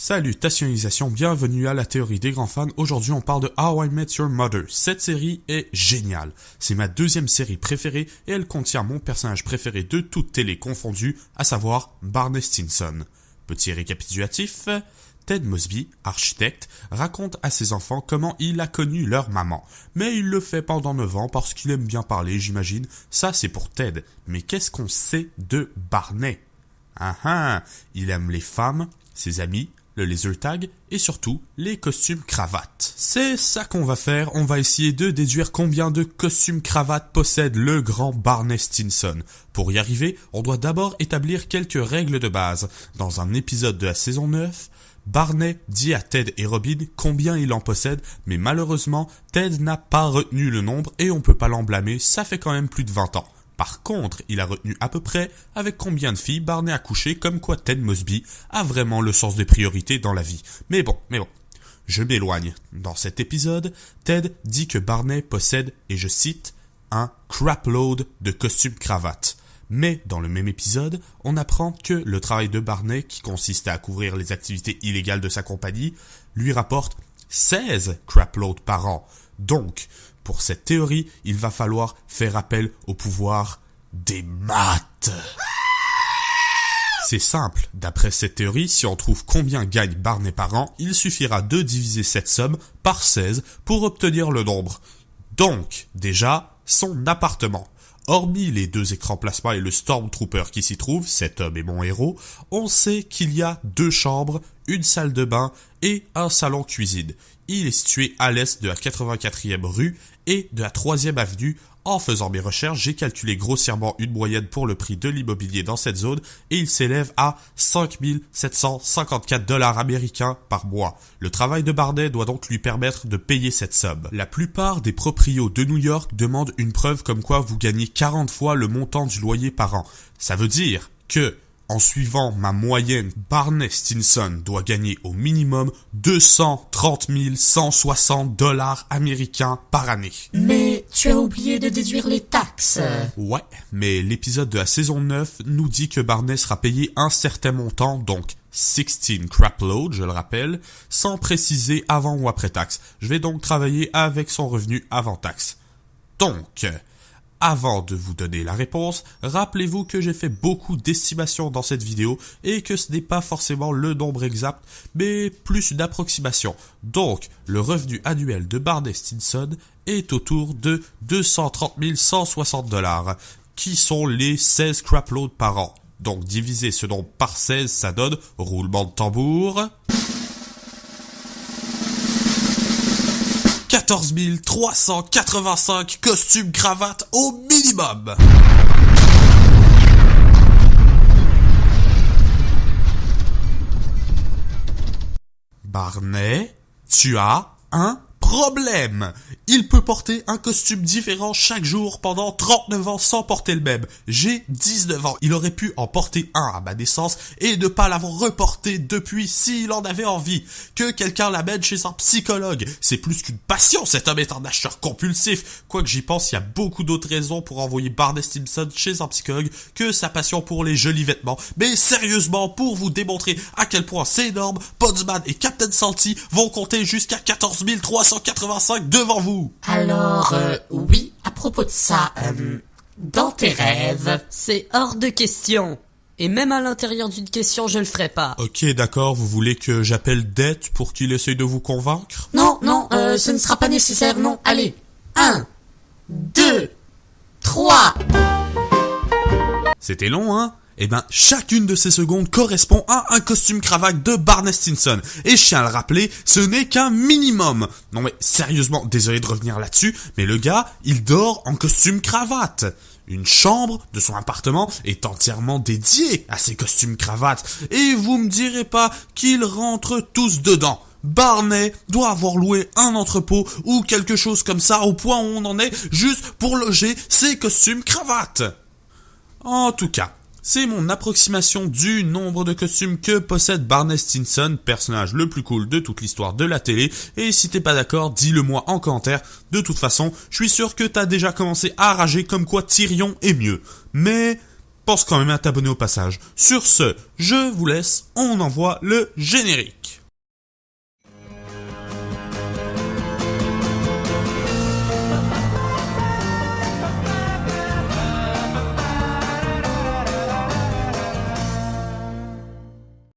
Salutationnisation, bienvenue à la théorie des grands fans. Aujourd'hui on parle de How I Met Your Mother. Cette série est géniale. C'est ma deuxième série préférée et elle contient mon personnage préféré de toute télé confondue, à savoir Barney Stinson. Petit récapitulatif, Ted Mosby, architecte, raconte à ses enfants comment il a connu leur maman. Mais il le fait pendant 9 ans parce qu'il aime bien parler, j'imagine. Ça c'est pour Ted. Mais qu'est-ce qu'on sait de Barney? Il aime les femmes, ses amis, le laser tag et surtout les costumes cravates. C'est ça qu'on va faire, on va essayer de déduire combien de costumes cravates possède le grand Barney Stinson. Pour y arriver, on doit d'abord établir quelques règles de base. Dans un épisode de la saison 9, Barney dit à Ted et Robin combien il en possède, mais malheureusement, Ted n'a pas retenu le nombre et on peut pas l'en blâmer, ça fait quand même plus de 20 ans. Par contre, il a retenu à peu près avec combien de filles Barney a couché, comme quoi Ted Mosby a vraiment le sens des priorités dans la vie. Mais bon, je m'éloigne. Dans cet épisode, Ted dit que Barney possède, et je cite, un crapload de costumes cravates. Mais dans le même épisode, on apprend que le travail de Barney, qui consiste à couvrir les activités illégales de sa compagnie, lui rapporte 16 craploads par an. Donc, pour cette théorie, il va falloir faire appel au pouvoir des maths. C'est simple, d'après cette théorie, si on trouve combien gagne Barney par an, il suffira de diviser cette somme par 16 pour obtenir le nombre. Donc, déjà, son appartement. Hormis les 2 écrans plasma et le Stormtrooper qui s'y trouve, cet homme est mon héros, on sait qu'il y a 2 chambres, une salle de bain et un salon cuisine. Il est situé à l'est de la 84e rue et de la 3e avenue. En faisant mes recherches, j'ai calculé grossièrement une moyenne pour le prix de l'immobilier dans cette zone et il s'élève à 5 754 $ américains par mois. Le travail de Barney doit donc lui permettre de payer cette somme. La plupart des proprios de New York demandent une preuve comme quoi vous gagnez 40 fois le montant du loyer par an. Ça veut dire que, en suivant ma moyenne, Barney Stinson doit gagner au minimum 230 160 $ américains par année. Mais tu as oublié de déduire les taxes. Ouais, mais l'épisode de la saison 9 nous dit que Barney sera payé un certain montant, donc 16 craploads, je le rappelle, sans préciser avant ou après taxe. Je vais donc travailler avec son revenu avant taxe. Donc, avant de vous donner la réponse, rappelez-vous que j'ai fait beaucoup d'estimations dans cette vidéo et que ce n'est pas forcément le nombre exact, mais plus d'approximation. Donc, le revenu annuel de Barney Stinson est autour de 230 160 $, qui sont les 16 craploads par an. Donc, diviser ce nombre par 16, ça donne, roulement de tambour, 14 385 costumes cravates au minimum. Barney, tu as un problème. Il peut porter un costume différent chaque jour pendant 39 ans sans porter le même. J'ai 19 ans. Il aurait pu en porter un à ma naissance et ne pas l'avoir reporté depuis s'il en avait envie. Que quelqu'un l'amène chez un psychologue. C'est plus qu'une passion, cet homme est un acheteur compulsif. Quoi que j'y pense, il y a beaucoup d'autres raisons pour envoyer Barney Stinson chez un psychologue que sa passion pour les jolis vêtements. Mais sérieusement, pour vous démontrer à quel point c'est énorme, Podsman et Captain Salty vont compter jusqu'à 14 385 devant vous. Alors, oui, à propos de ça, dans tes rêves... C'est hors de question. Et même à l'intérieur d'une question, je le ferai pas. Ok, d'accord, vous voulez que j'appelle Det pour qu'il essaye de vous convaincre? Non, ce ne sera pas nécessaire, non. Allez, 1, 2, 3... C'était long, hein? Eh ben, chacune de ces secondes correspond à un costume cravate de Barney Stinson. Et je tiens à le rappeler, ce n'est qu'un minimum. Non mais, sérieusement, désolé de revenir là-dessus, mais le gars, il dort en costume cravate. Une chambre de son appartement est entièrement dédiée à ces costumes cravates. Et vous me direz pas qu'ils rentrent tous dedans. Barney doit avoir loué un entrepôt ou quelque chose comme ça au point où on en est juste pour loger ses costumes cravates. En tout cas, c'est mon approximation du nombre de costumes que possède Barney Stinson, personnage le plus cool de toute l'histoire de la télé, et si t'es pas d'accord, dis-le moi en commentaire. De toute façon, je suis sûr que t'as déjà commencé à rager comme quoi Tyrion est mieux. Mais pense quand même à t'abonner au passage. Sur ce, je vous laisse, on envoie le générique.